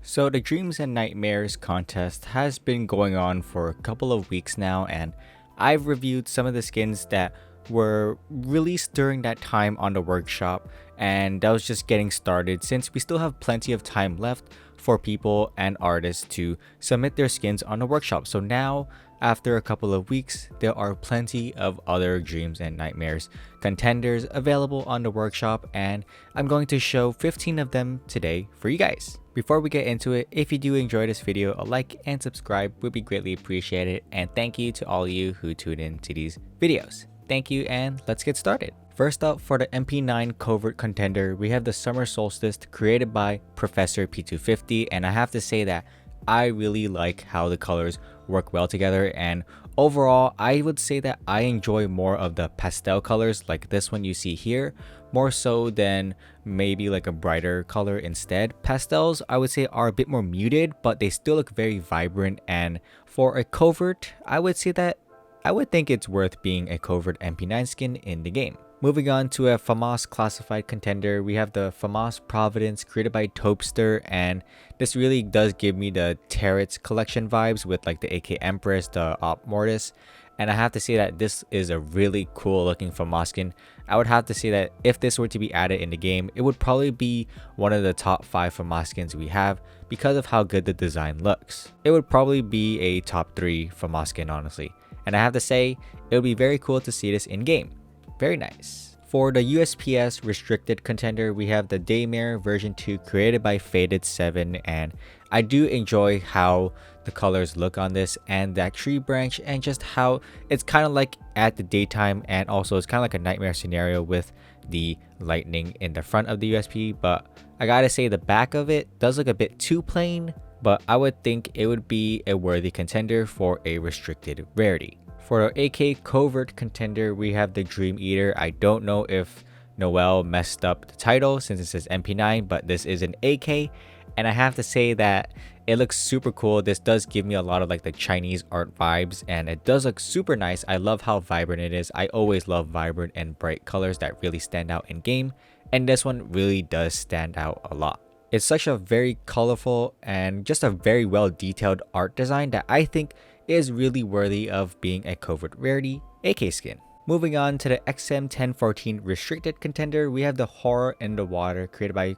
So the Dreams and Nightmares contest has been going on for a couple of weeks now, and I've reviewed some of the skins that were released during that time on the workshop, and that was just getting started since we still have plenty of time left for people and artists to submit their skins on the workshop. So now, after a couple of weeks, there are plenty of other Dreams and Nightmares contenders available on the workshop, and I'm going to show 15 of them today for you guys. Before we get into it, if you do enjoy this video, a like and subscribe would be greatly appreciated, and thank you to all of you who tune in to these videos. Thank you, and let's get started. First up, for the MP9 covert contender, we have the Summer Solstice created by Professor P250, and I have to say that I really like how the colors work well together, and overall I would say that I enjoy more of the pastel colors like this one you see here, more so than maybe like a brighter color instead. Pastels I would say are a bit more muted, but they still look very vibrant, and for a covert I would say that I would think it's worth being a covert MP9 skin in the game. Moving on to a FAMAS classified contender, we have the FAMAS Providence created by Topester, and this really does give me the Terrets collection vibes with like the AK Empress, the Op Mortis, and I have to say that this is a really cool looking FAMAS skin. I would have to say that if this were to be added in the game, it would probably be one of the top 5 FAMAS skins we have because of how good the design looks. It would probably be a top 3 FAMAS skin honestly, and I have to say it would be very cool to see this in game. Very nice. For the USPS restricted contender, we have the Daymare version 2 created by Faded 7, and I do enjoy how the colors look on this and that tree branch, and just how it's kind of like at the daytime, and also it's kind of like a nightmare scenario with the lightning in the front of the USP. But I gotta say the back of it does look a bit too plain, but I would think it would be a worthy contender for a restricted rarity. For our AK covert contender, we have the Dream Eater. I don't know if Noel messed up the title since it says MP9, but this is an AK, and I have to say that it looks super cool. This does give me a lot of like the Chinese art vibes, and it does look super nice. I love how vibrant it is. I always love vibrant and bright colors that really stand out in game, and this one really does stand out a lot. It's such a very colorful and just a very well detailed art design that I think is really worthy of being a covert rarity AK skin. Moving on to the XM1014 restricted contender, we have the Horror in the Water created by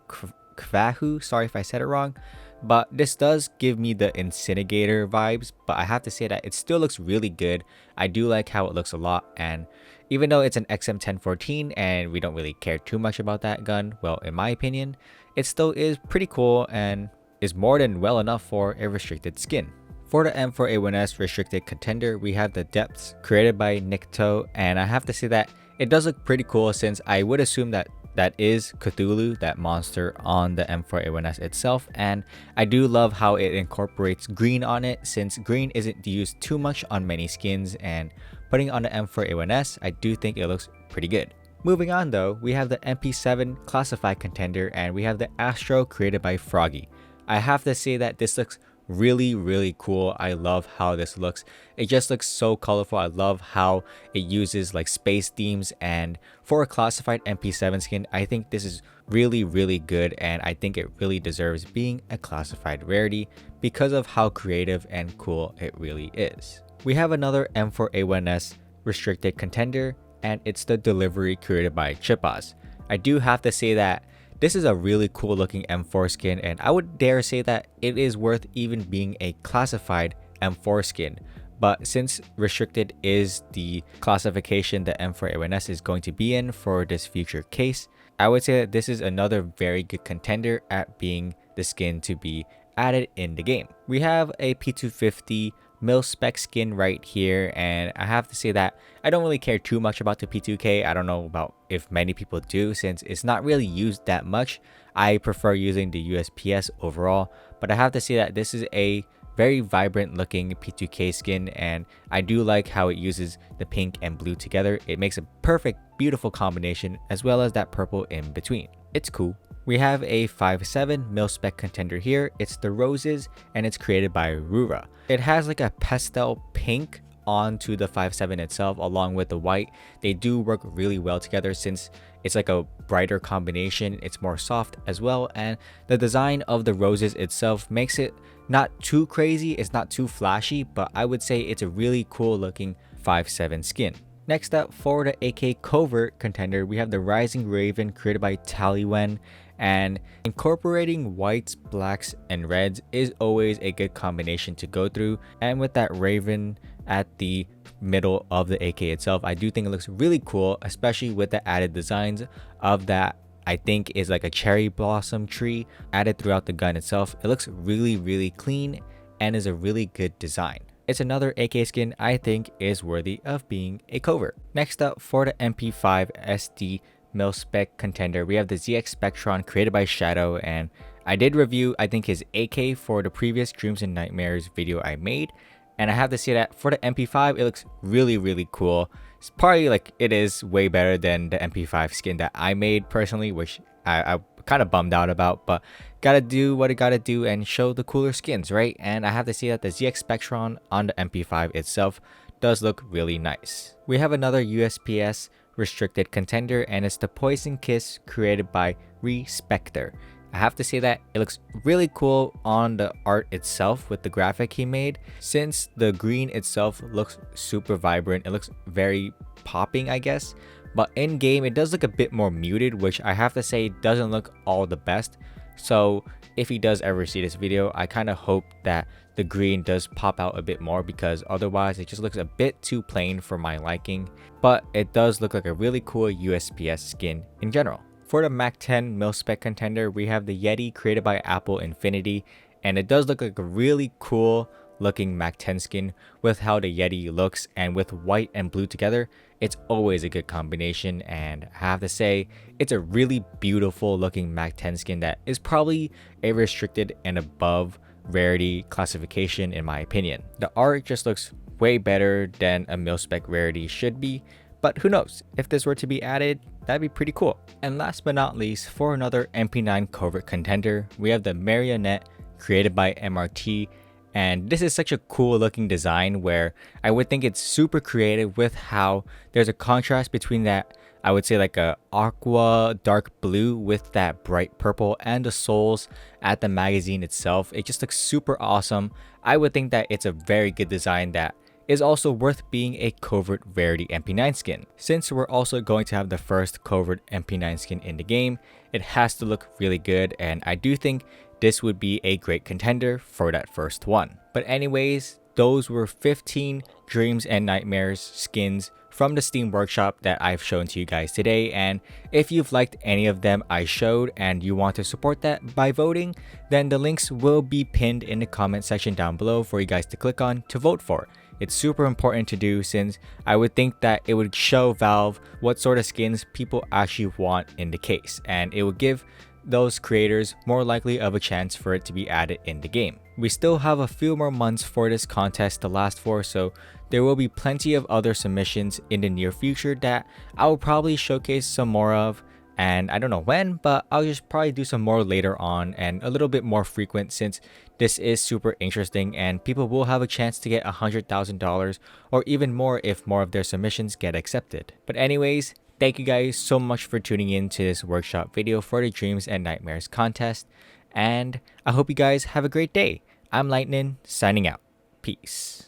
Kvahu. Sorry if I said it wrong, but this does give me the Incinerator vibes, but I have to say that it still looks really good. I do like how it looks a lot, and even though it's an XM1014 and we don't really care too much about that gun, well, in my opinion, it still is pretty cool and is more than well enough for a restricted skin. For the M4A1S restricted contender, we have the Depths created by Nikto, and I have to say that it does look pretty cool since I would assume that that is Cthulhu, that monster on the M4A1S itself, and I do love how it incorporates green on it since green isn't used too much on many skins, and putting on the M4A1S, I do think it looks pretty good. Moving on though, we have the MP7 classified contender, and we have the ASTRO created by Froggy. I have to say that this looks really cool. I love how this looks. It just looks so colorful. I love how it uses like space themes, and for a classified MP7 skin, I think this is really good, and I think it really deserves being a classified rarity because of how creative and cool it really is. We have another M4A1S restricted contender, and it's the Delivery created by Chipaz. I do have to say that this is a really cool looking M4 skin, and I would dare say that it is worth even being a classified M4 skin. But since restricted is the classification that M4A1S is going to be in for this future case, I would say that this is another very good contender at being the skin to be added in the game. We have a P250 mil spec skin right here, and I have to say that I don't really care too much about the P2K. I don't know about if many people do since it's not really used that much. I prefer using the USPS overall, but I have to say that this is a very vibrant looking P2K skin, and I do like how it uses the pink and blue together. It makes a perfect beautiful combination, as well as that purple in between. It's cool. We have a 5.7 mil spec contender here. It's the Roses, and it's created by Rura. It has like a pastel pink onto the 5.7 itself along with the white, they do work really well together since it's like a brighter combination. It's more soft as well, and the design of the roses itself makes it not too crazy. It's not too flashy, but I would say it's a really cool looking 5.7 skin. Next up, for the AK Covert contender, we have the Rising Raven created by Tallywen, and incorporating whites, blacks, and reds is always a good combination to go through. And with that Raven at the middle of the AK itself, I do think it looks really cool, especially with the added designs of that I think is like a cherry blossom tree added throughout the gun itself. It looks really clean and is a really good design. It's another AK skin I think is worthy of being a covert. Next up, for the MP5 SD mil-spec contender, we have the ZX Spectron created by Shadow, and I did review I think his AK for the previous Dreams and Nightmares video I made, and I have to say that for the MP5 it looks really cool. It's probably like it is way better than the MP5 skin that I made personally, which I kind of bummed out about, but gotta do what I gotta do and show the cooler skins, right? And I have to say that the ZX Spectron on the MP5 itself does look really nice. We have another USPS restricted contender, and it's the Poison Kiss created by Respector. I have to say that it looks really cool on the art itself with the graphic he made, since the green itself looks super vibrant. It looks very popping, I guess, but in game it does look a bit more muted, which I have to say doesn't look all the best. So if he does ever see this video, I kind of hope that the green does pop out a bit more, because otherwise it just looks a bit too plain for my liking. But it does look like a really cool USPS skin in general. For the Mac 10 mil-spec contender, we have the Yeti created by Apple Infinity, and it does look like a really cool looking Mac 10 skin with how the Yeti looks, and with white and blue together, it's always a good combination. And I have to say, it's a really beautiful looking Mac 10 skin that is probably a restricted and above rarity classification in my opinion. The art just looks way better than a mil-spec rarity should be, but who knows, if this were to be added, that'd be pretty cool. And last but not least, for another MP9 covert contender, we have the Marionette created by MRT. And this is such a cool looking design where I would think it's super creative with how there's a contrast between that, I would say like a aqua dark blue with that bright purple, and the souls at the magazine itself. It just looks super awesome. I would think that it's a very good design that is also worth being a covert rarity MP9 skin. Since we're also going to have the first covert MP9 skin in the game, it has to look really good, and I do think this would be a great contender for that first one. But anyways, those were 15 Dreams and Nightmares skins from the Steam Workshop that I've shown to you guys today. And if you've liked any of them I showed and you want to support that by voting, then the links will be pinned in the comment section down below for you guys to click on to vote for. It's super important to do, since I would think that it would show Valve what sort of skins people actually want in the case, and it would give those creators more likely of a chance for it to be added in the game. We still have a few more months for this contest to last for, so there will be plenty of other submissions in the near future that I will probably showcase some more of, and I don't know when, but I'll just probably do some more later on and a little bit more frequent, since this is super interesting and people will have a chance to get $100,000 or even more if more of their submissions get accepted. But anyways, thank you guys so much for tuning in to this workshop video for the Dreams and Nightmares contest, and I hope you guys have a great day. I'm Lightning, signing out. Peace.